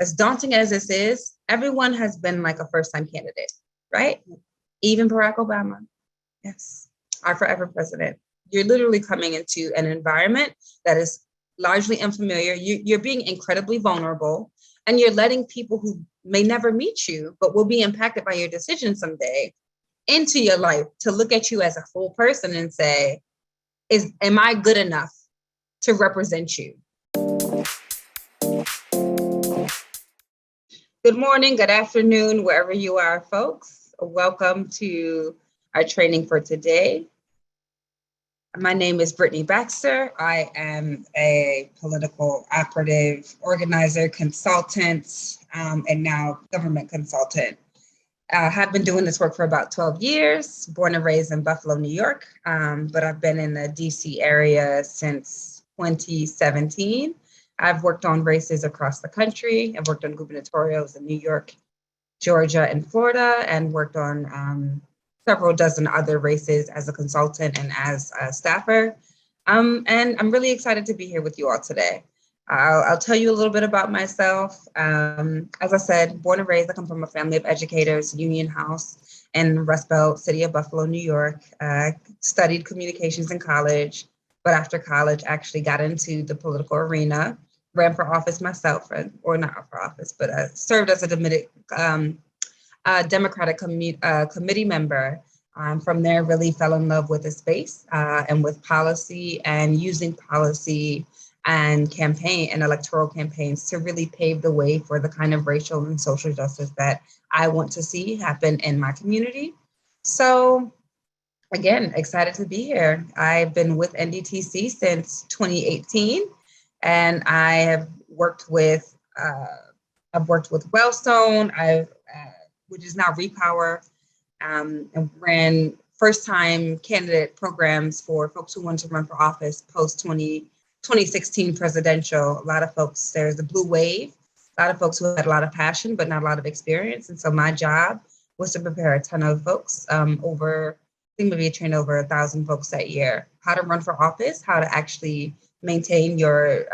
As daunting as this is, everyone has been like a first-time candidate, right? Even Barack Obama, yes, our forever president. You're literally coming into an environment that is largely unfamiliar. You're being incredibly vulnerable, and you're letting people who may never meet you, but will be impacted by your decision someday, into your life to look at you as a full person and say, am I good enough to represent you? Good morning, good afternoon, wherever you are, folks. Welcome to our training for today. My name is Brittny Baxter. I am a political operative, organizer, consultant, and now government consultant. I have been doing this work for about 12 years, born and raised in Buffalo, New York, but I've been in the DC area since 2017. I've worked on races across the country. I've worked on gubernatorials in New York, Georgia, and Florida, and worked on several dozen other races as a consultant and as a staffer. And I'm really excited to be here with you all today. I'll tell you a little bit about myself. As I said, born and raised, I come from a family of educators, Union House in Rust Belt, city of Buffalo, New York. Studied communications in college, but after college, actually got into the political arena, ran for office myself, or not for office, but served as a Democratic committee member. From there, really fell in love with the space and with policy and using policy and campaign and electoral campaigns to really pave the way for the kind of racial and social justice that I want to see happen in my community. So again, excited to be here. I've been with NDTC since 2018, and I have worked with Wellstone, which is now Repower, and ran first-time candidate programs for folks who want to run for office post 2016 presidential. A lot of folks, there's the blue wave, a lot of folks who had a lot of passion, but not a lot of experience. And so my job was to prepare a ton of folks, maybe trained over 1,000 folks that year, how to run for office, how to actually maintain your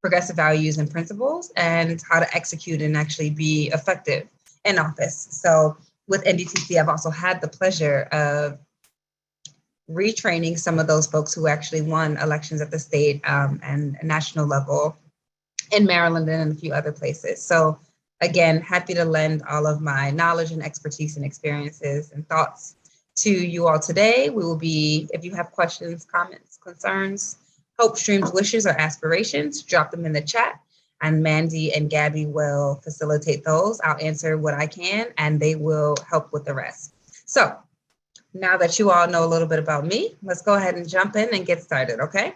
progressive values and principles, and how to execute and actually be effective in office. So with NDTC, I've also had the pleasure of retraining some of those folks who actually won elections at the state and national level in Maryland and in a few other places. So again, happy to lend all of my knowledge and expertise and experiences and thoughts to you all today. We will be, if you have questions, comments, concerns, hopes, dreams, wishes, or aspirations, drop them in the chat, and Mandy and Gabby will facilitate those. I'll answer what I can, and they will help with the rest. So now that you all know a little bit about me, let's go ahead and jump in and get started, okay?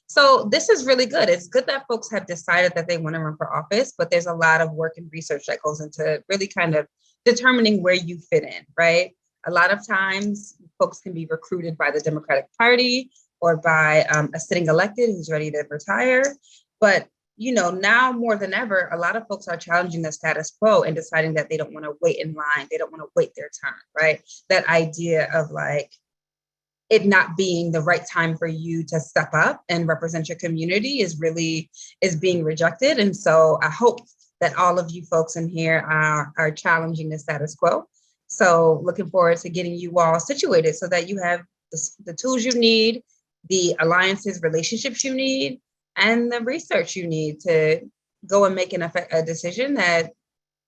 So this is really good. It's good that folks have decided that they want to run for office, but there's a lot of work and research that goes into really kind of determining where you fit in, right? A lot of times folks can be recruited by the Democratic Party or by a sitting elected who's ready to retire. But you know, now more than ever, a lot of folks are challenging the status quo and deciding that they don't want to wait in line. They don't want to wait their turn, right? That idea of like it not being the right time for you to step up and represent your community is being rejected. And so I hope that all of you folks in here are challenging the status quo. So looking forward to getting you all situated so that you have the tools you need, the alliances, relationships you need, and the research you need to go and make a decision that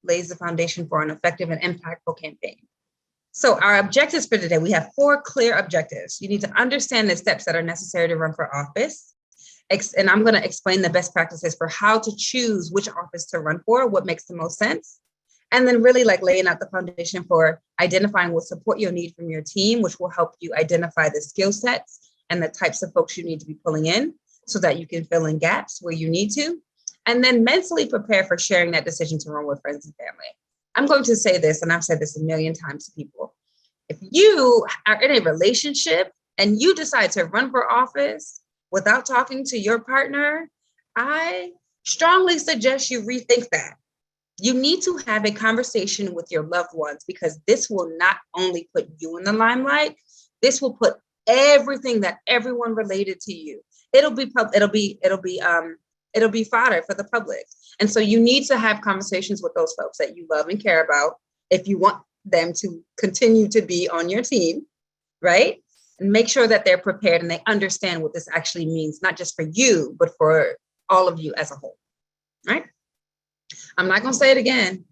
lays the foundation for an effective and impactful campaign. So our objectives for today, we have 4 clear objectives. You need to understand the steps that are necessary to run for office. And I'm going to explain the best practices for how to choose which office to run for, what makes the most sense. And then really like laying out the foundation for identifying what support you'll need from your team, which will help you identify the skill sets and the types of folks you need to be pulling in, so that you can fill in gaps where you need to, and then mentally prepare for sharing that decision to run with friends and family. I'm going to say this, and I've said this a million times to people. If you are in a relationship and you decide to run for office without talking to your partner, I strongly suggest you rethink that. You need to have a conversation with your loved ones, because this will not only put you in the limelight, this will put everything that everyone related to you. It'll be It'll be fodder for the public. And so you need to have conversations with those folks that you love and care about if you want them to continue to be on your team, right? And make sure that they're prepared and they understand what this actually means, not just for you, but for all of you as a whole, right? I'm not going to say it again.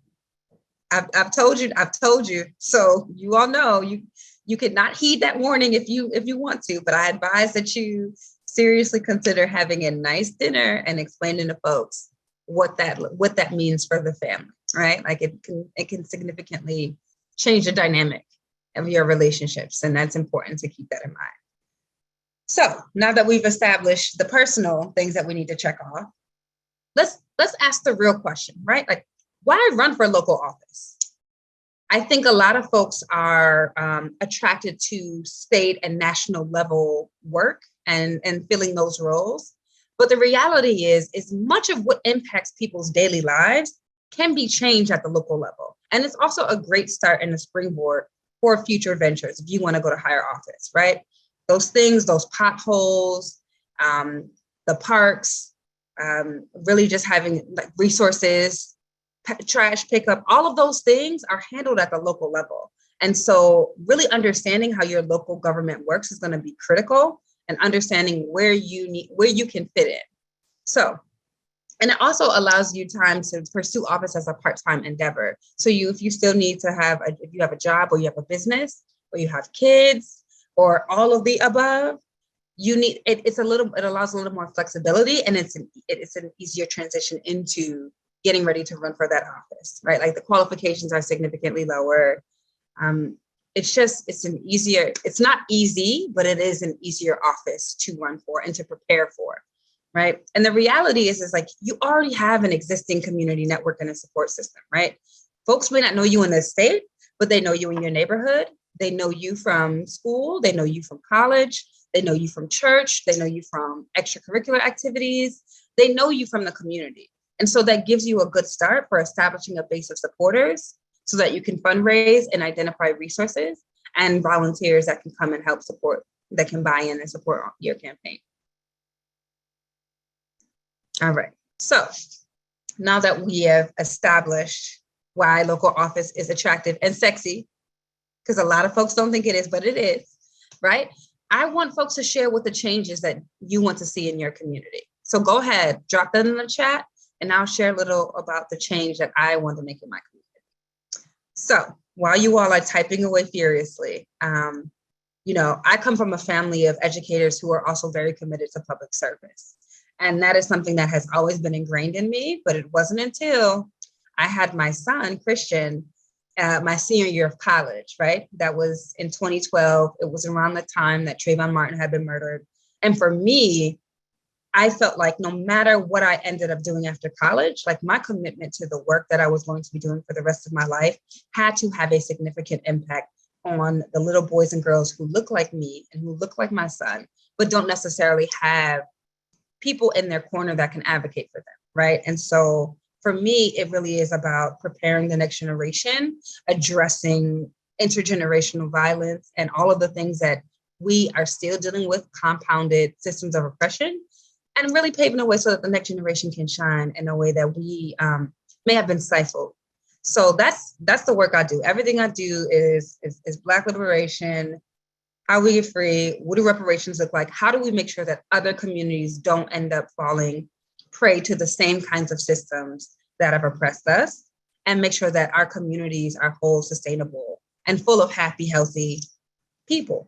I've told you. So you all know you could not heed that warning if you want to, but I advise that you seriously consider having a nice dinner and explaining to folks what that means for the family, right? Like it can significantly change the dynamic of your relationships, and that's important to keep that in mind. So now that we've established the personal things that we need to check off, let's ask the real question, right? Like, why run for local office? I think a lot of folks are attracted to state and national level work and filling those roles. But the reality is much of what impacts people's daily lives can be changed at the local level. And it's also a great start and a springboard for future ventures if you want to go to higher office, right? Those things, those potholes, the parks, really just having like resources, trash pickup, all of those things are handled at the local level. And so really understanding how your local government works is going to be critical, and understanding where you can fit in. So, and it also allows you time to pursue office as a part-time endeavor. So if you still need to have, if you have a job or you have a business or you have kids or all of the above, it allows a little more flexibility, and it's an easier transition into getting ready to run for that office, right? Like the qualifications are significantly lower. It's not easy, but it is an easier office to run for and to prepare for, right? And the reality is like you already have an existing community network and a support system, right? Folks may not know you in the state, but they know you in your neighborhood. They know you from school. They know you from college. They know you from church. They know you from extracurricular activities. They know you from the community. And so that gives you a good start for establishing a base of supporters so that you can fundraise and identify resources and volunteers that can come and help support, that can buy in and support your campaign. All right. So now that we have established why local office is attractive and sexy, because a lot of folks don't think it is, but it is, right? I want folks to share what the changes that you want to see in your community. So go ahead, drop that in the chat, and I'll share a little about the change that I want to make in my community. So while you all are typing away furiously, I come from a family of educators who are also very committed to public service. And that is something that has always been ingrained in me, but it wasn't until I had my son, Christian, my senior year of college, right? That was in 2012. It was around the time that Trayvon Martin had been murdered. And for me, I felt like no matter what I ended up doing after college, like my commitment to the work that I was going to be doing for the rest of my life had to have a significant impact on the little boys and girls who look like me and who look like my son, but don't necessarily have people in their corner that can advocate for them, right? And so for me, it really is about preparing the next generation, addressing intergenerational violence and all of the things that we are still dealing with, compounded systems of oppression, and really paving the way so that the next generation can shine in a way that we may have been stifled. So that's the work I do. Everything I do is Black liberation. How we get free? What do reparations look like? How do we make sure that other communities don't end up falling prey to the same kinds of systems that have oppressed us, and make sure that our communities are whole, sustainable, and full of happy, healthy people?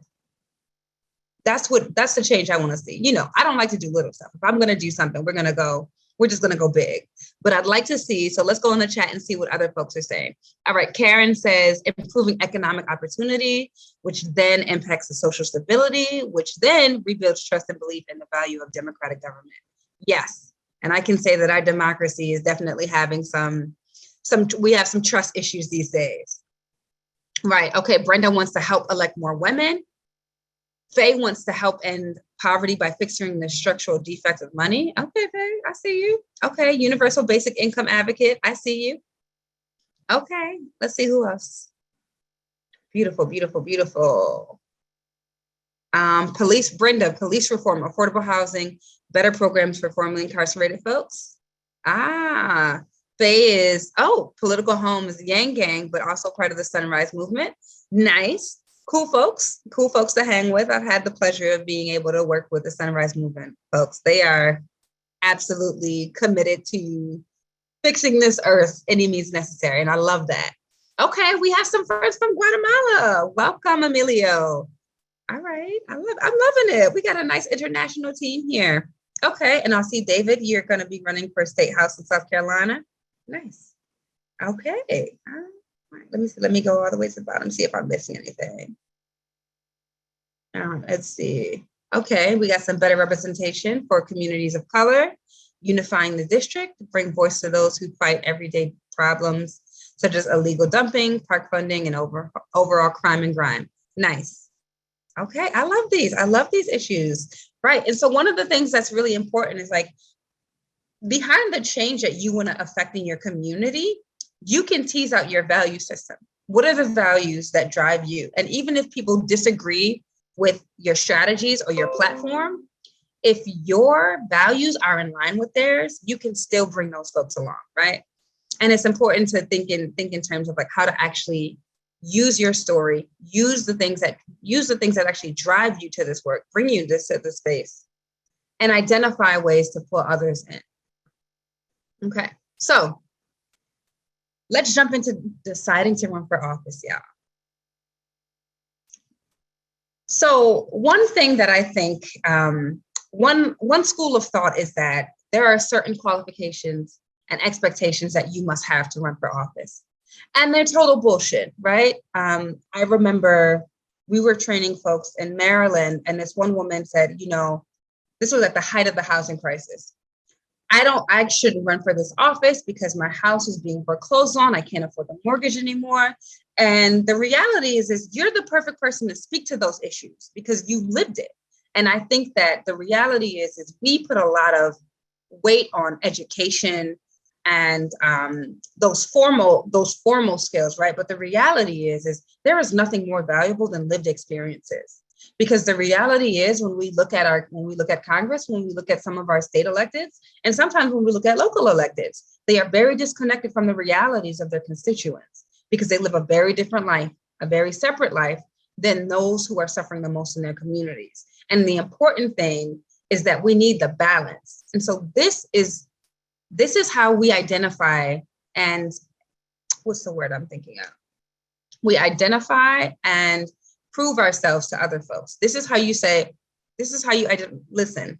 That's the change I want to see. I don't like to do little stuff. If I'm going to do something, we're just going to go big. But I'd like to see, so let's go in the chat and see what other folks are saying. All right, Karen says improving economic opportunity, which then impacts the social stability, which then rebuilds trust and belief in the value of democratic government. Yes, and I can say that our democracy is definitely having we have some trust issues these days. Right, okay, Brenda wants to help elect more women. Faye wants to help end poverty by fixing the structural defects of money. Okay, Faye, I see you. Okay, universal basic income advocate, I see you. Okay, let's see who else. Beautiful, beautiful, beautiful. Police reform, affordable housing, Better programs for formerly incarcerated folks. Faye is, political home is Yang Gang, but also part of the Sunrise Movement. Nice. Cool folks to hang with. I've had the pleasure of being able to work with the Sunrise Movement folks. They are absolutely committed to fixing this earth any means necessary. And I love that. Okay, we have some friends from Guatemala. Welcome, Emilio. All right, I'm loving it. We got a nice international team here. Okay, and I'll see David, you're going to be running for State House in South Carolina. Nice. Okay. All right. Let me go all the way to the bottom, see if I'm missing anything. Let's see. Okay, we got some better representation for communities of color, unifying the district, bring voice to those who fight everyday problems, such as illegal dumping, park funding, and overall crime and grime. Nice. Okay, I love these. I love these issues. Right. And so one of the things that's really important is like, behind the change that you want to affect in your community, you can tease out your value system. What are the values that drive you? And even if people disagree with your strategies or your platform, if your values are in line with theirs, you can still bring those folks along, right? And it's important to think in terms of like how to actually use your story, use the things that actually drive you to this work, bring you to this space, and identify ways to pull others in. Okay, so let's jump into deciding to run for office, y'all. So one thing that I think, one school of thought is that there are certain qualifications and expectations that you must have to run for office. And they're total bullshit, right? I remember we were training folks in Maryland, and this one woman said, this was at the height of the housing crisis. I shouldn't run for this office because my house is being foreclosed on. I can't afford the mortgage anymore. And the reality is you're the perfect person to speak to those issues because you lived it. And I think that the reality is we put a lot of weight on education and those formal skills, right? But the reality is there is nothing more valuable than lived experiences. Because the reality is when we look at Congress, when we look at some of our state electeds, and sometimes when we look at local electeds, they are very disconnected from the realities of their constituents because they live a very different life, a very separate life than those who are suffering the most in their communities. And the important thing is that we need the balance. And so this is how we identify, and what's the word I'm thinking of? We identify and prove ourselves to other folks. This is how you listen.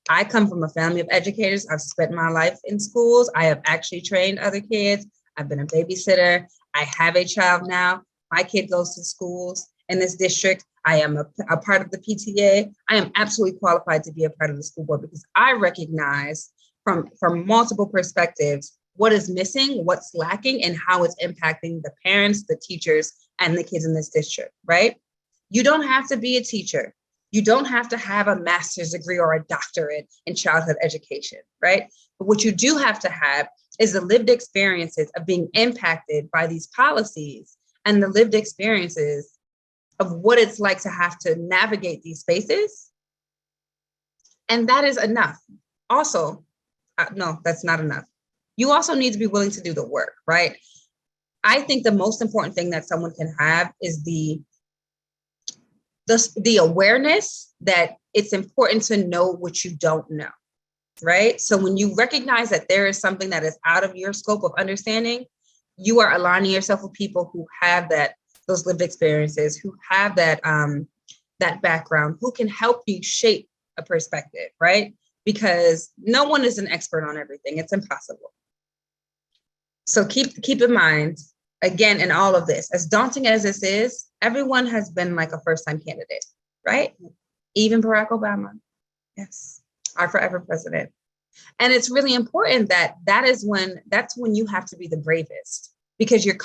I come from a family of educators. I've spent my life in schools. I have actually trained other kids. I've been a babysitter. I have a child now. My kid goes to schools in this district. I am a part of the PTA. I am absolutely qualified to be a part of the school board because I recognize from multiple perspectives what is missing, what's lacking, and how it's impacting the parents, the teachers, and the kids in this district, right? You don't have to be a teacher. You don't have to have a master's degree or a doctorate in childhood education, right? But what you do have to have is the lived experiences of being impacted by these policies and the lived experiences of what it's like to have to navigate these spaces. And that is enough. Also, no, that's not enough. You also need to be willing to do the work, right? I think the most important thing that someone can have is the awareness that it's important to know what you don't know, right? So when you recognize that there is something that is out of your scope of understanding, you are aligning yourself with people who have those lived experiences, who have that background, who can help you shape a perspective, right? Because no one is an expert on everything. It's impossible. So keep in mind, again, in all of this, as daunting as this is, everyone has been like a first-time candidate, right? Even Barack Obama, yes, our forever president. And it's really important that's when you have to be the bravest, because you're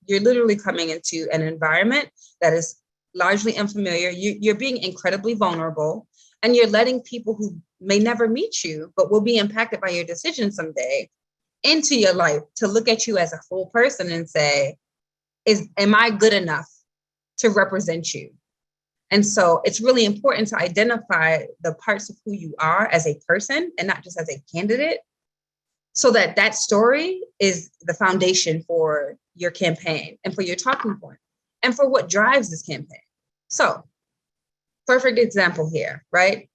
literally coming into an environment that is largely unfamiliar. You're being incredibly vulnerable, and you're letting people who may never meet you, but will be impacted by your decision someday, into your life to look at you as a full person and say, am I good enough to represent you? And so it's really important to identify the parts of who you are as a person and not just as a candidate, so that that story is the foundation for your campaign and for your talking point and for what drives this campaign. So, perfect example here, right?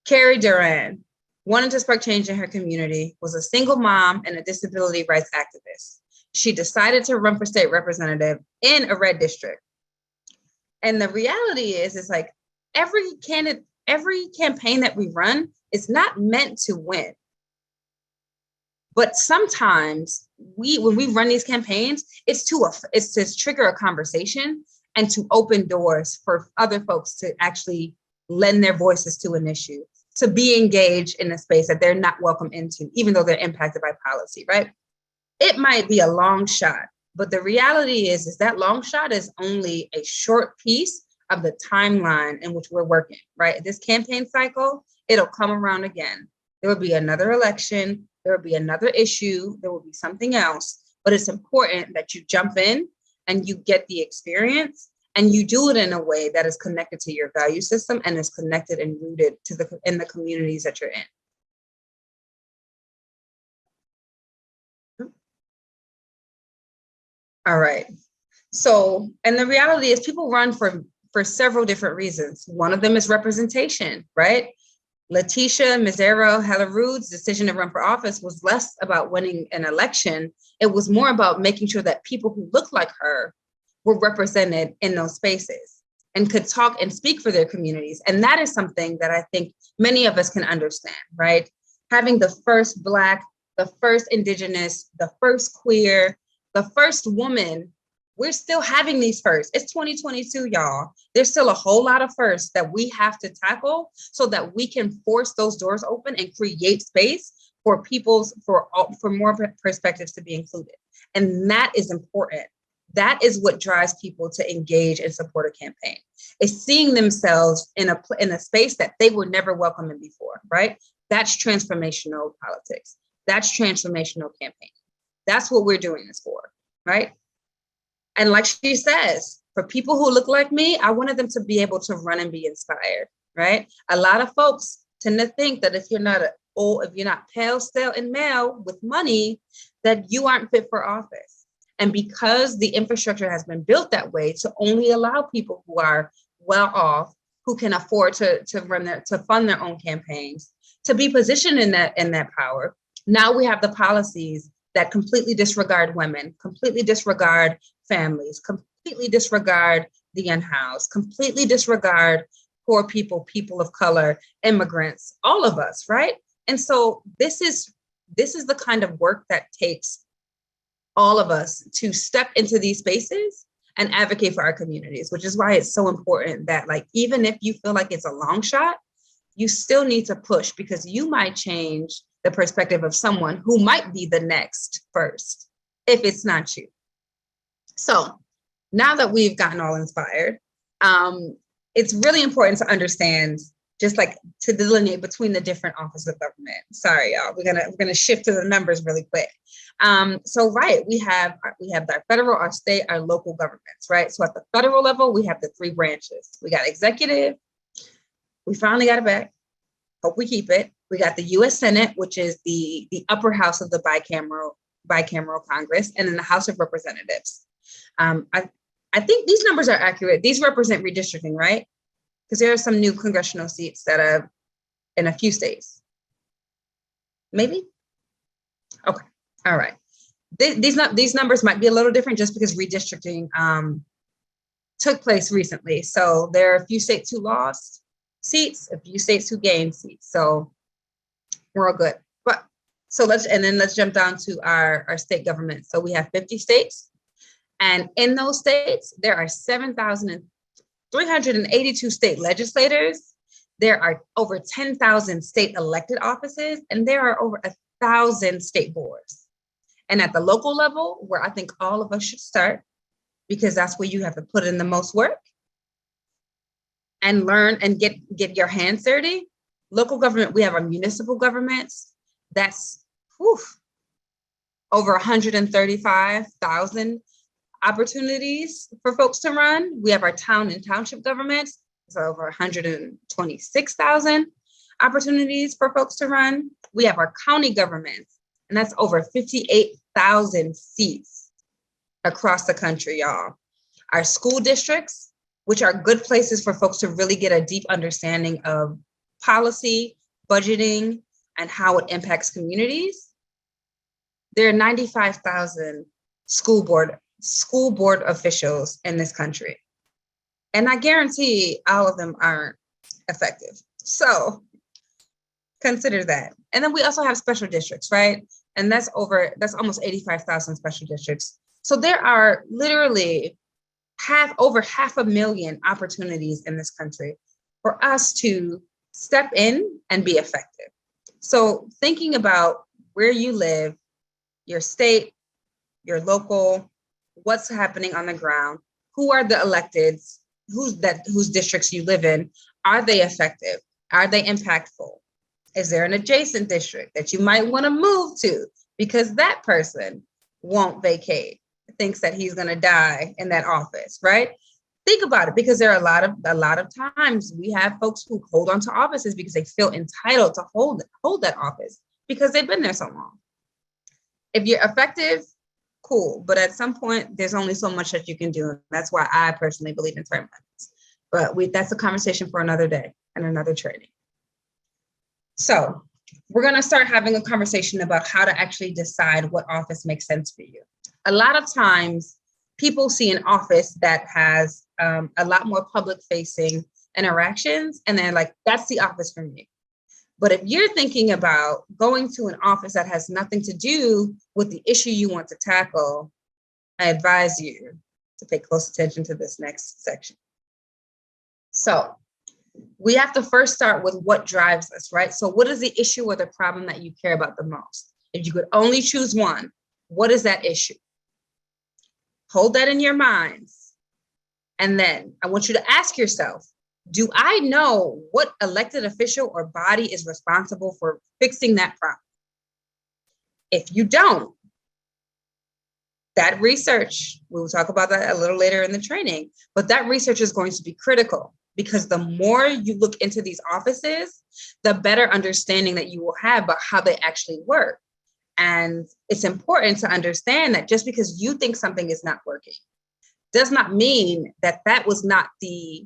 Carrie Duran wanted to spark change in her community, was a single mom and a disability rights activist. She decided to run for state representative in a red district. And the reality is, it's like every campaign that we run is not meant to win. But sometimes when we run these campaigns, it's to trigger a conversation and to open doors for other folks to actually lend their voices to an issue, to be engaged in a space that they're not welcome into, even though they're impacted by policy, right? It might be a long shot, but the reality is that long shot is only a short piece of the timeline in which we're working, right? This campaign cycle, it'll come around again. There will be another election, there will be another issue, there will be something else, but it's important that you jump in and you get the experience and you do it in a way that is connected to your value system and is connected and rooted in the communities that you're in. All right. So, and the reality is people run for several different reasons. One of them is representation, right? Letitia Mizero Hellarood's decision to run for office was less about winning an election. It was more about making sure that people who look like her were represented in those spaces and could talk and speak for their communities. And that is something that I think many of us can understand, right? Having the first Black, the first Indigenous, the first queer, the first woman, we're still having these firsts. It's 2022, y'all. There's still a whole lot of firsts that we have to tackle so that we can force those doors open and create space for for more perspectives to be included. And that is important. That is what drives people to engage and support a campaign. It's seeing themselves in a space that they were never welcome in before, right? That's transformational politics. That's transformational campaign. That's what we're doing this for, right? And like she says, for people who look like me, I wanted them to be able to run and be inspired, right? A lot of folks tend to think that if you're not pale, stale, and male with money, that you aren't fit for office. And because the infrastructure has been built that way to only allow people who are well off, who can afford to fund their own campaigns, to be positioned in that power, now we have the policies that completely disregard women, completely disregard families, completely disregard the unhoused, completely disregard poor people, people of color, immigrants, all of us, right? And so this is the kind of work that takes all of us to step into these spaces and advocate for our communities, which is why it's so important that, like, even if you feel like it's a long shot, you still need to push, because you might change the perspective of someone who might be the next first, if it's not you. So now that we've gotten all inspired, it's really important to understand, just like to delineate between the different offices of government. Sorry, y'all, we're gonna shift to the numbers really quick. So right, we have our federal, our state, our local governments, right? So at the federal level, we have the three branches. We got executive, we finally got it back. Hope we keep it. We got the U.S. Senate, which is the upper house of the bicameral Congress, and then the House of Representatives. I think these numbers are accurate. These represent redistricting, right? Because there are some new congressional seats that are in a few states. Maybe? Okay, all right. These numbers might be a little different just because redistricting took place recently. So there are a few states who lost seats, a few states who gained seats. So we're all good. But so let's jump down to our state government. So we have 50 states. And in those states, there are 7,382 state legislators. There are over 10,000 state elected offices, and there are over 1,000 state boards. And at the local level, where I think all of us should start, because that's where you have to put in the most work and learn and get your hands dirty. Local government, we have our municipal governments. That's over 135,000 opportunities for folks to run. We have our town and township governments. So over 126,000 opportunities for folks to run. We have our county governments, and that's over 58,000 seats across the country, y'all. Our school districts, which are good places for folks to really get a deep understanding of policy, budgeting, and how it impacts communities. There are 95,000 school board officials in this country. And I guarantee all of them aren't effective. So consider that. And then we also have special districts, right? And that's almost 85,000 special districts. So there are literally over 500,000 opportunities in this country for us to step in and be effective. So thinking about where you live, your state, your local, what's happening on the ground, who are the electeds, whose districts you live in, are they effective? Are they impactful? Is there an adjacent district that you might want to move to because that person won't vacate, thinks that he's going to die in that office, right? Think about it, because there are a lot of times we have folks who hold on to offices because they feel entitled to hold that office because they've been there so long. If you're effective, cool. But at some point, there's only so much that you can do. And that's why I personally believe in term limits. But that's a conversation for another day and another training. So we're going to start having a conversation about how to actually decide what office makes sense for you. A lot of times people see an office that has a lot more public facing interactions, and they're like, that's the office for me. But if you're thinking about going to an office that has nothing to do with the issue you want to tackle, I advise you to pay close attention to this next section. So we have to first start with what drives us, right? So what is the issue or the problem that you care about the most? If you could only choose one, what is that issue? Hold that in your minds. And then I want you to ask yourself, do I know what elected official or body is responsible for fixing that problem? If you don't, that research, we will talk about that a little later in the training, but that research is going to be critical, because the more you look into these offices, the better understanding that you will have about how they actually work. And it's important to understand that just because you think something is not working does not mean that that was not the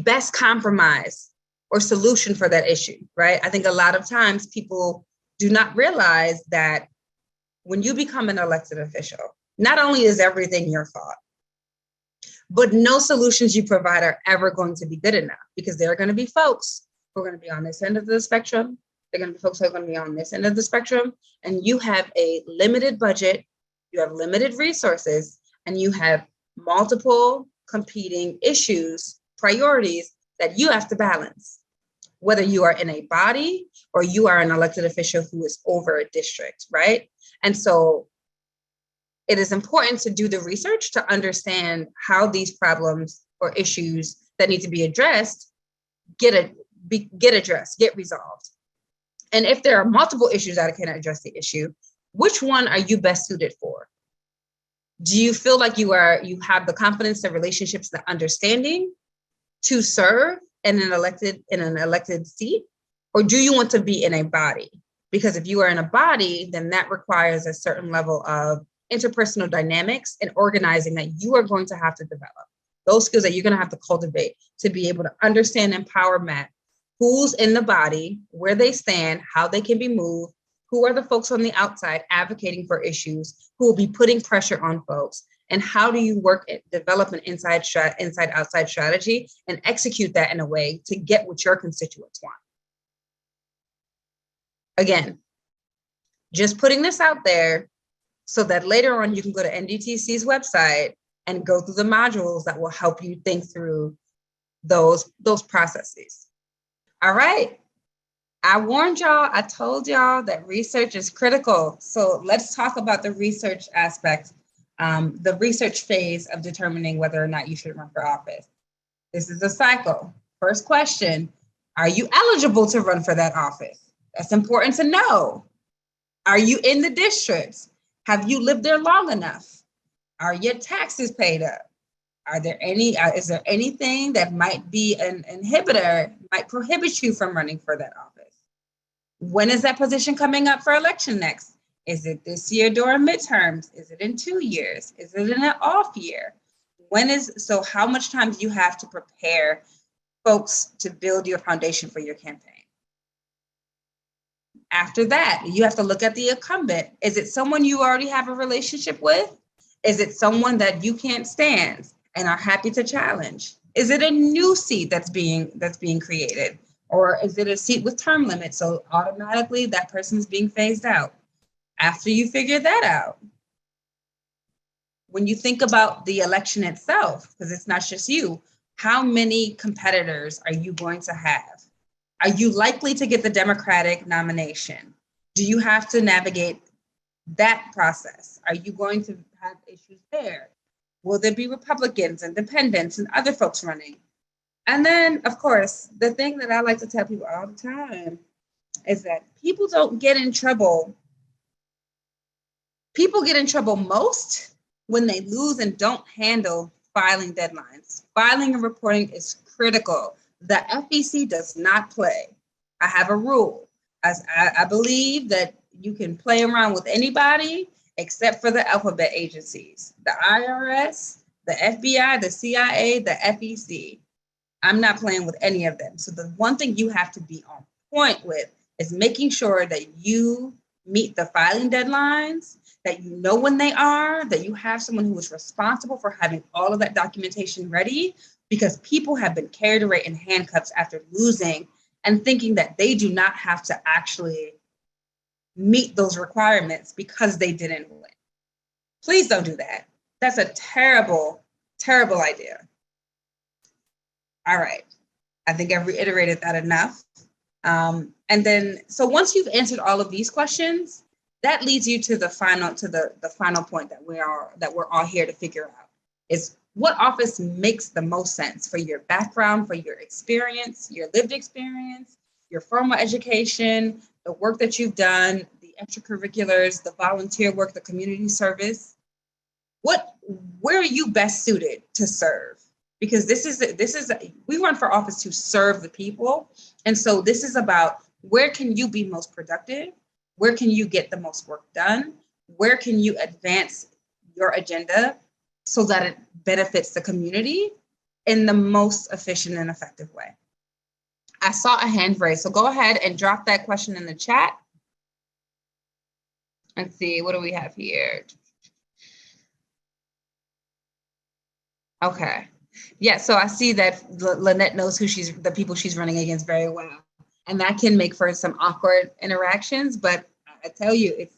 best compromise or solution for that issue, right? I think a lot of times people do not realize that when you become an elected official, not only is everything your fault, but no solutions you provide are ever going to be good enough, because there are going to be folks who are going to be on this end of the spectrum. There are going to be folks who are going to be on this end of the spectrum, and you have a limited budget, you have limited resources, and you have multiple competing issues, priorities that you have to balance, whether you are in a body or you are an elected official who is over a district, right? And so it is important to do the research to understand how these problems or issues that need to be addressed get addressed, get resolved. And if there are multiple issues that can address the issue, which one are you best suited for? Do you feel like you have the confidence, the relationships, the understanding to serve in an elected seat? Or do you want to be in a body? Because if you are in a body, then that requires a certain level of interpersonal dynamics and organizing that you are going to have to develop. Those skills that you're going to have to cultivate to be able to understand and empower Matt, who's in the body, where they stand, how they can be moved, who are the folks on the outside advocating for issues, who will be putting pressure on folks, and how do you work at develop an inside-outside strategy and execute that in a way to get what your constituents want. Again, just putting this out there so that later on you can go to NDTC's website and go through the modules that will help you think through those processes. All right. I warned y'all, I told y'all that research is critical. So let's talk about the research aspect, the research phase of determining whether or not you should run for office. This is a cycle. First question, are you eligible to run for that office? That's important to know. Are you in the districts? Have you lived there long enough? Are your taxes paid up? Is there anything that might be an inhibitor, might prohibit you from running for that office? When is that position coming up for election next? Is it this year during midterms? Is it in 2 years? Is it in an off year? So how much time do you have to prepare folks to build your foundation for your campaign? After that, you have to look at the incumbent. Is it someone you already have a relationship with? Is it someone that you can't stand and are happy to challenge? Is it a new seat that's being created? Or is it a seat with term limits? So automatically that person's being phased out. After you figure that out, when you think about the election itself, because it's not just you, how many competitors are you going to have? Are you likely to get the Democratic nomination? Do you have to navigate that process? Are you going to have issues there? Will there be Republicans, independents, and other folks running? And then, of course, the thing that I like to tell people all the time is that people don't get in trouble. People get in trouble most when they lose and don't handle filing deadlines. Filing and reporting is critical. The FEC does not play. I have a rule. I believe that you can play around with anybody except for the alphabet agencies, the IRS, the FBI, the CIA, the FEC. I'm not playing with any of them. So the one thing you have to be on point with is making sure that you meet the filing deadlines, that you know when they are, that you have someone who is responsible for having all of that documentation ready, because people have been carried away in handcuffs after losing and thinking that they do not have to actually meet those requirements because they didn't win. Please don't do that. That's a terrible, terrible idea. All right. I think I've reiterated that enough. And then, so once you've answered all of these questions, that leads you to the final point that we're all here to figure out is what office makes the most sense for your background, for your experience, your lived experience, your formal education, the work that you've done, the extracurriculars, the volunteer work, the community service. Where are you best suited to serve? Because we run for office to serve the people. And so this is about where can you be most productive? Where can you get the most work done? Where can you advance your agenda so that it benefits the community in the most efficient and effective way? I saw a hand raised, so go ahead and drop that question in the chat. Let's see, what do we have here? Okay. Yeah, so I see that Lynette knows the people she's running against very well. And that can make for some awkward interactions, but I tell you,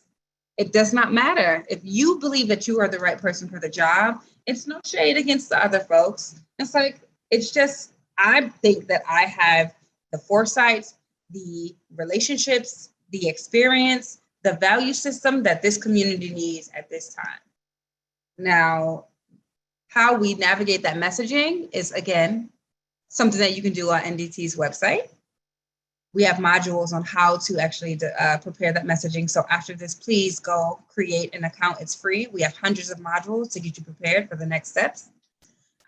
it does not matter. If you believe that you are the right person for the job, it's no shade against the other folks. It's just, I think that I have the foresight, the relationships, the experience, the value system that this community needs at this time. Now, how we navigate that messaging is, again, something that you can do on NDT's website. We have modules on how to actually prepare that messaging. So after this, please go create an account. It's free. We have hundreds of modules to get you prepared for the next steps.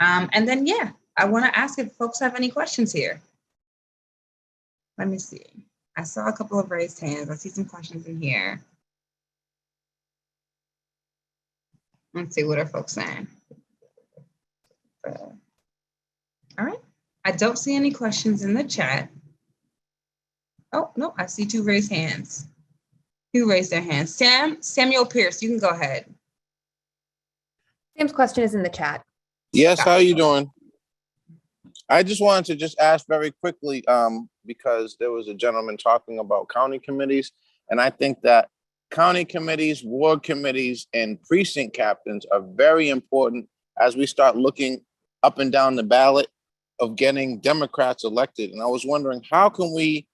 And then, yeah, I want to ask if folks have any questions here. Let me see. I saw a couple of raised hands. I see some questions in here. Let's see, what are folks saying? All right. I don't see any questions in the chat. Oh, no, I see two raised hands. Who raised their hands? Samuel Pierce, you can go ahead. Sam's question is in the chat. Yes, how are you doing? I just wanted to just ask very quickly, because there was a gentleman talking about county committees, and I think that county committees, ward committees, and precinct captains are very important as we start looking up and down the ballot of getting Democrats elected. And I was wondering, how can we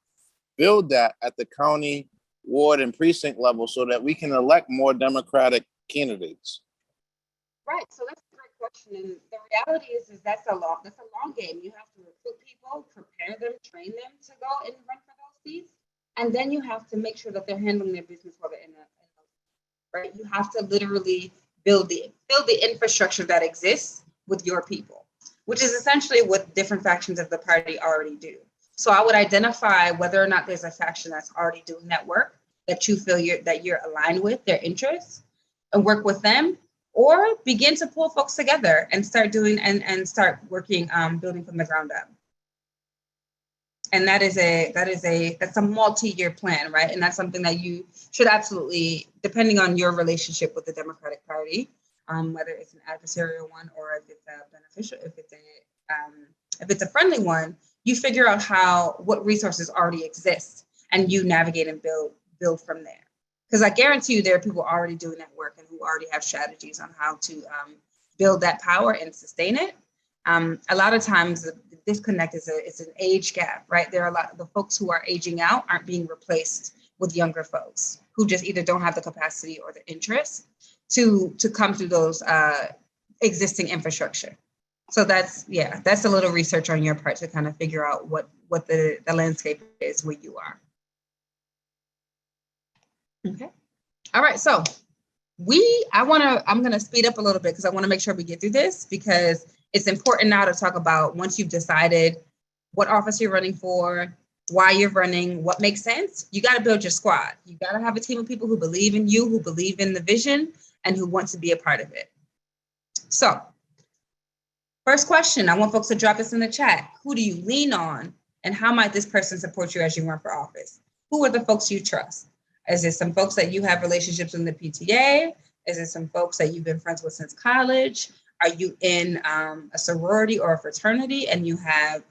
build that at the county, ward, and precinct level so that we can elect more Democratic candidates? Right, so that's a great question. And the reality is that's a long game. You have to recruit people, prepare them, train them to go and run for those seats. And then you have to make sure that they're handling their business while they're in those, right? You have to literally build the infrastructure that exists with your people, which is essentially what different factions of the party already do. So I would identify whether or not there's a faction that's already doing that work that you feel you're aligned with their interests, and work with them, or begin to pull folks together and start doing and start working, building from the ground up. And that's a multi-year plan, right? And that's something that you should absolutely, depending on your relationship with the Democratic Party, whether it's an adversarial one or if it's a beneficial, if it's a friendly one, you figure out what resources already exist and you navigate and build from there. Because I guarantee you there are people already doing that work and who already have strategies on how to build that power and sustain it. A lot of times the disconnect is an age gap, right? There are a lot of the folks who are aging out aren't being replaced with younger folks who just either don't have the capacity or the interest to come through those existing infrastructure. So that's a little research on your part to kind of figure out what the landscape is where you are. Okay. All right. So I'm going to speed up a little bit because I want to make sure we get through this, because it's important now to talk about, once you've decided what office you're running for, why you're running, what makes sense, you got to build your squad. You got to have a team of people who believe in you, who believe in the vision, and who want to be a part of it. So first question, I want folks to drop this in the chat. Who do you lean on, and how might this person support you as you run for office? Who are the folks you trust? Is it some folks that you have relationships in the PTA? Is it some folks that you've been friends with since college? Are you in a sorority or a fraternity and you have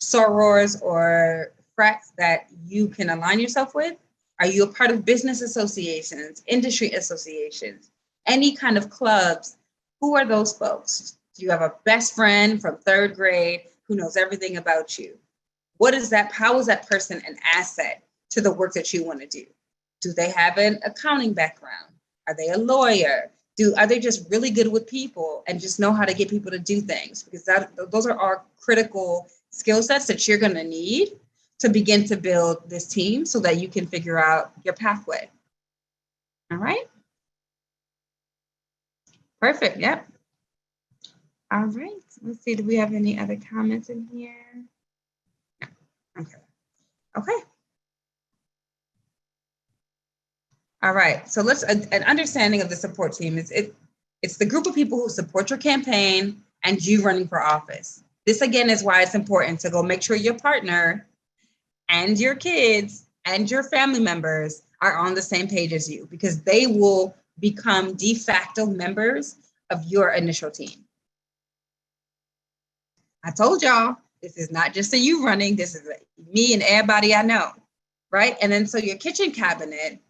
sorors or frats that you can align yourself with? Are you a part of business associations, industry associations, any kind of clubs? Who are those folks? Do you have a best friend from third grade who knows everything about you? How is that person an asset to the work that you want to do? Do they have an accounting background? Are they a lawyer? Are they just really good with people and just know how to get people to do things? Because those are our critical skill sets that you're going to need to begin to build this team so that you can figure out your pathway. All right. Perfect. Yep. All right. Let's see. Do we have any other comments in here? No. Okay. Okay. All right. So an understanding of the support team is it's the group of people who support your campaign and you running for office. This again is why it's important to go make sure your partner and your kids and your family members are on the same page as you, because they will become de facto members of your initial team. I told y'all, this is not just a you running, this is me and everybody I know, right? And then so your kitchen cabinet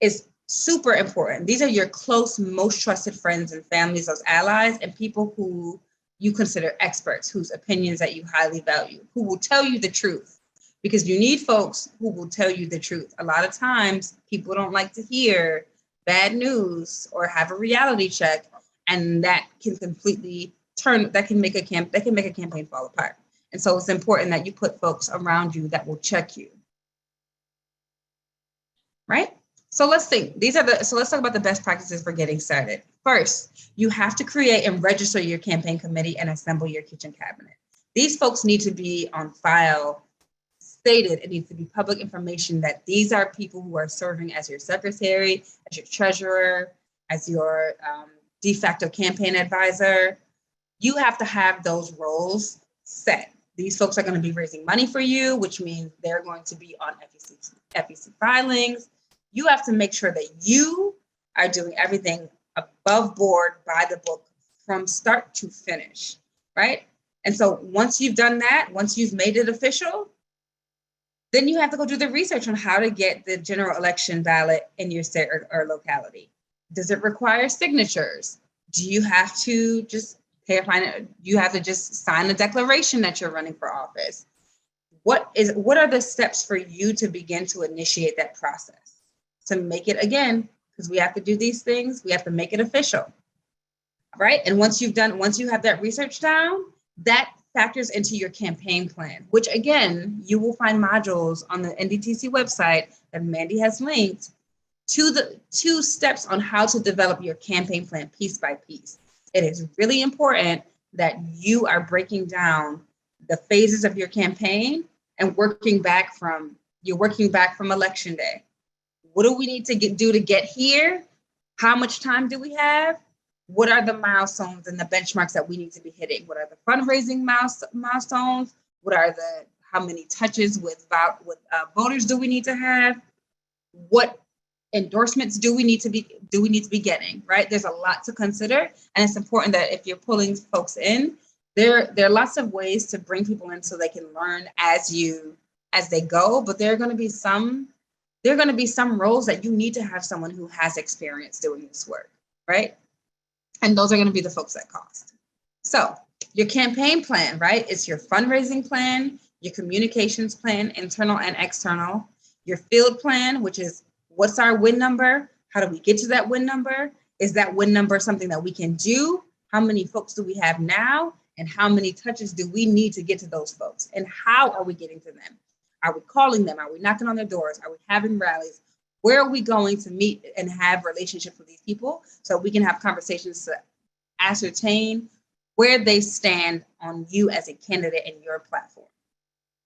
is super important. These are your close, most trusted friends and families, those allies, and people who you consider experts, whose opinions that you highly value, who will tell you the truth, because you need folks who will tell you the truth. A lot of times people don't like to hear bad news or have a reality check, and that can completely make a campaign fall apart. And so it's important that you put folks around you that will check you. Right? So let's think. So let's talk about the best practices for getting started. First, you have to create and register your campaign committee and assemble your kitchen cabinet. These folks need to be on file, stated. It needs to be public information that these are people who are serving as your secretary, as your treasurer, as your de facto campaign advisor. You have to have those roles set. These folks are going to be raising money for you, which means they're going to be on FEC filings. You have to make sure that you are doing everything above board, by the book, from start to finish, right? And so once you've done that, once you've made it official, then you have to go do the research on how to get the general election ballot in your state or locality. Does it require signatures? Do you have to just you have to just sign a declaration that you're running for office? What are the steps for you to begin to initiate that process? To make it, again, because we have to do these things, we have to make it official, right? And once you have that research down, that factors into your campaign plan, which again, you will find modules on the NDTC website that Mandy has linked to the 2 steps on how to develop your campaign plan piece by piece. It is really important that you are breaking down the phases of your campaign and working back from election day. What do we need to do to get here? How much time do we have? What are the milestones and the benchmarks that we need to be hitting? What are the fundraising milestones? What are how many touches with voters do we need to have? What endorsements do we need to be getting, right? There's a lot to consider, and it's important that if you're pulling folks in, there are lots of ways to bring people in so they can learn as they go, but there are going to be some roles that you need to have someone who has experience doing this work, right? And those are going to be the folks that cost. So your campaign plan, right? It's your fundraising plan, your communications plan, internal and external, your field plan, which is what's our win number? How do we get to that win number? Is that win number something that we can do? How many folks do we have now? And how many touches do we need to get to those folks? And how are we getting to them? Are we calling them? Are we knocking on their doors? Are we having rallies? Where are we going to meet and have relationships with these people so we can have conversations to ascertain where they stand on you as a candidate and your platform,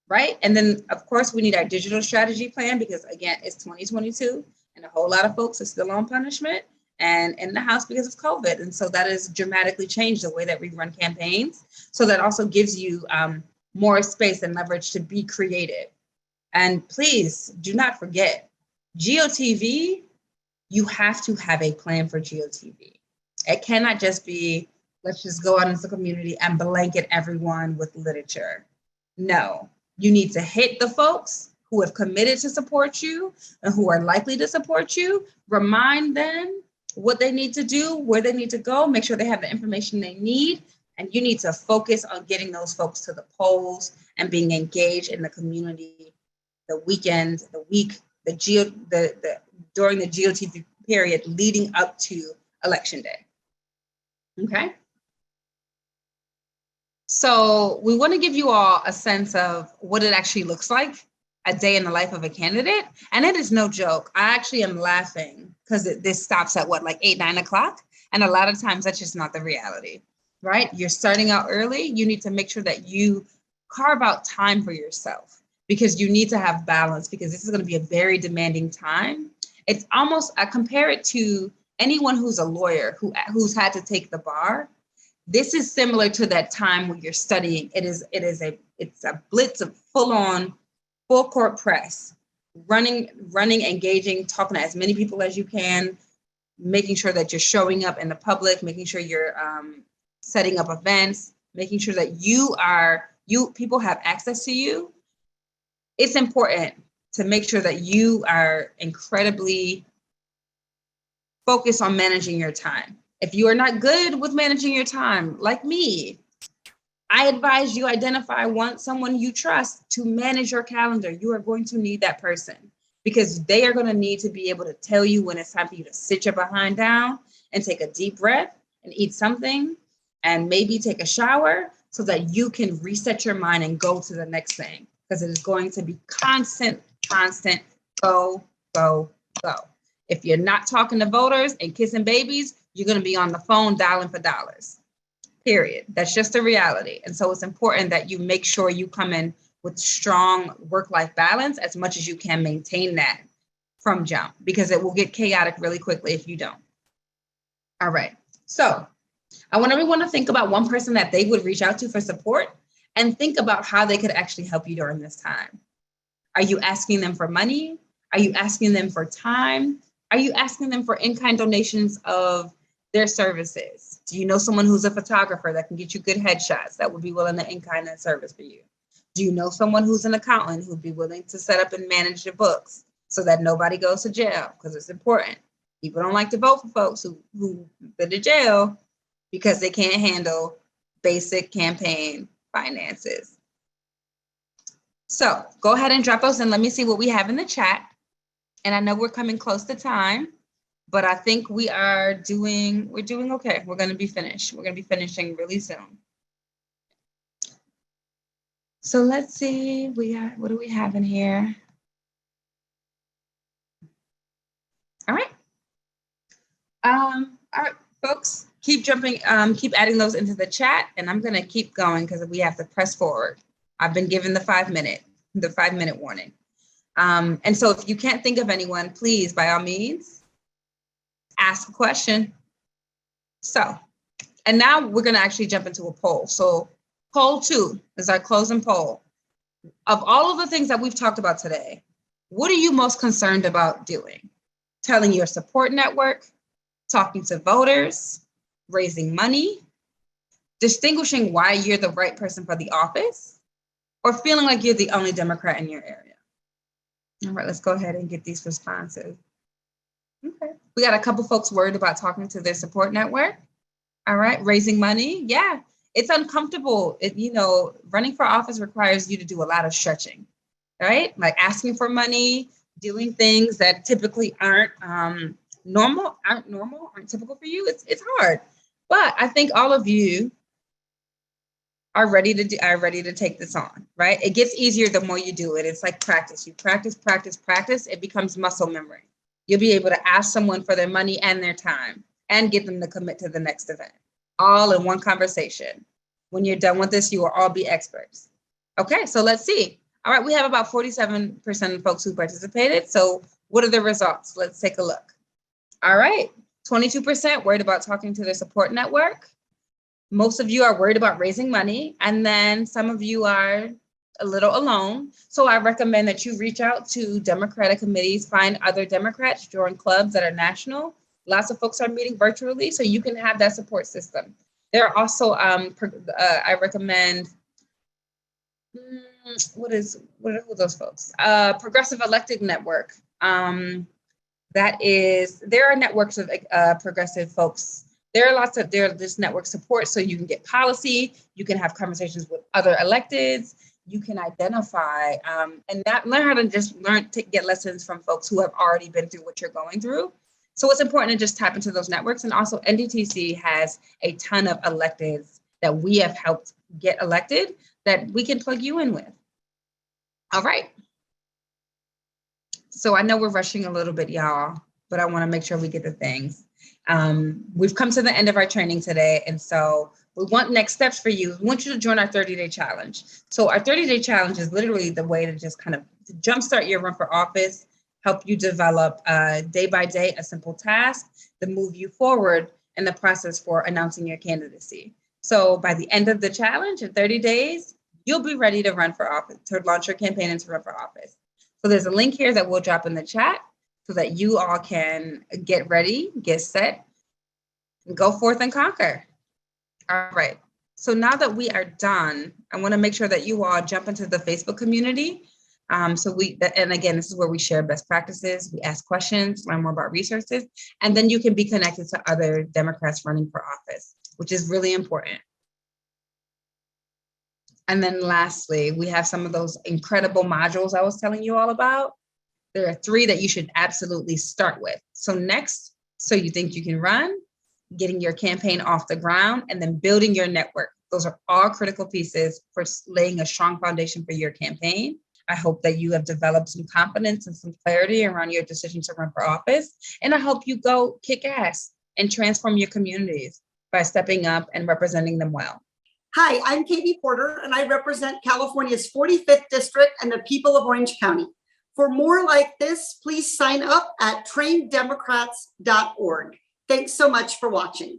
right? And then, of course, we need our digital strategy plan because, again, it's 2022 and a whole lot of folks are still on punishment and in the house because of COVID. And so that has dramatically changed the way that we run campaigns. So that also gives you more space and leverage to be creative. And please do not forget, GOTV, you have to have a plan for GOTV. It cannot just be, let's just go out into the community and blanket everyone with literature. No, you need to hit the folks who have committed to support you and who are likely to support you, remind them what they need to do, where they need to go, make sure they have the information they need. And you need to focus on getting those folks to the polls and being engaged in the community the weekend, the week, during the GOTV period leading up to Election Day. Okay. So we want to give you all a sense of what it actually looks like a day in the life of a candidate. And it is no joke. I actually am laughing because this stops at like 8, 9 o'clock. And a lot of times that's just not the reality, right? You're starting out early. You need to make sure that you carve out time for yourself because you need to have balance because this is going to be a very demanding time. It's almost, I compare it to anyone who's a lawyer who's had to take the bar. This is similar to that time when you're studying. It's a blitz of full court press, running, engaging, talking to as many people as you can, making sure that you're showing up in the public, making sure you're setting up events, making sure that people have access to you. It's important to make sure that you are incredibly focused on managing your time. If you are not good with managing your time, like me, I advise you identify someone you trust to manage your calendar. You are going to need that person because they are going to need to be able to tell you when it's time for you to sit your behind down and take a deep breath and eat something and maybe take a shower so that you can reset your mind and go to the next thing because it is going to be constant, go. If you're not talking to voters and kissing babies, you're going to be on the phone dialing for dollars. Period. That's just a reality. And so it's important that you make sure you come in with strong work-life balance as much as you can maintain that from jump, because it will get chaotic really quickly if you don't. All right. So I want everyone to think about one person that they would reach out to for support and think about how they could actually help you during this time. Are you asking them for money? Are you asking them for time? Are you asking them for in-kind donations of their services? Do you know someone who's a photographer that can get you good headshots that would be willing to in-kind that service for you? Do you know someone who's an accountant who'd be willing to set up and manage your books so that nobody goes to jail? Because it's important. People don't like to vote for folks who go to jail because they can't handle basic campaign finances. So go ahead and drop those in. Let me see what we have in the chat. And I know we're coming close to time, but I think we're doing okay. We're going to be finished. We're going to be finishing really soon. So let's see, what do we have in here? All right. Folks, keep jumping, keep adding those into the chat, and I'm gonna keep going because we have to press forward. I've been given the 5-minute warning. And so if you can't think of anyone, please, by all means, ask a question. So, and now we're gonna actually jump into a poll. So poll 2 is our closing poll. Of all of the things that we've talked about today, what are you most concerned about doing? Telling your support network, talking to voters, raising money, distinguishing why you're the right person for the office, or feeling like you're the only Democrat in your area? All right, let's go ahead and get these responses. Okay, we got a couple folks worried about talking to their support network. All right, raising money. Yeah, it's uncomfortable. Running for office requires you to do a lot of stretching, right? Like asking for money, doing things that typically aren't typical for you. It's hard, but I think all of you are ready to take this on, right? It gets easier the more you do it. It's like practice. You practice, it becomes muscle memory. You'll be able to ask someone for their money and their time and get them to commit to the next event, all in one conversation. When you're done with this, you will all be experts. Okay, so let's see. All right, we have about 47% of folks who participated. So what are the results? Let's take a look. All right, 22% worried about talking to their support network. Most of you are worried about raising money, and then some of you are a little alone. So I recommend that you reach out to Democratic committees, find other Democrats, join clubs that are national. Lots of folks are meeting virtually, so you can have that support system. There are also, I recommend, what are those folks? Progressive Elected Network. There are networks of progressive folks. There's this network support, so you can get policy, you can have conversations with other electeds, you can identify and learn how to get lessons from folks who have already been through what you're going through. So it's important to just tap into those networks. And also NDTC has a ton of electeds that we have helped get elected that we can plug you in with. All right. So I know we're rushing a little bit, y'all, but I want to make sure we get the things. We've come to the end of our training today. And so we want next steps for you. We want you to join our 30-day challenge. So our 30-day challenge is literally the way to just kind of jumpstart your run for office, help you develop day by day a simple task to move you forward in the process for announcing your candidacy. So by the end of the challenge in 30 days, you'll be ready to run for office, to launch your campaign and to run for office. So there's a link here that we'll drop in the chat so that you all can get ready, get set, and go forth and conquer. All right. So now that we are done, I want to make sure that you all jump into the Facebook community. And again, this is where we share best practices, we ask questions, learn more about resources, and then you can be connected to other Democrats running for office, which is really important. And then lastly, we have some of those incredible modules I was telling you all about. There are 3 that you should absolutely start with. So next, so you think you can run, getting your campaign off the ground, and then building your network. Those are all critical pieces for laying a strong foundation for your campaign. I hope that you have developed some confidence and some clarity around your decision to run for office. And I hope you go kick ass and transform your communities by stepping up and representing them well. Hi, I'm Katie Porter, and I represent California's 45th District and the people of Orange County. For more like this, please sign up at traindemocrats.org. Thanks so much for watching.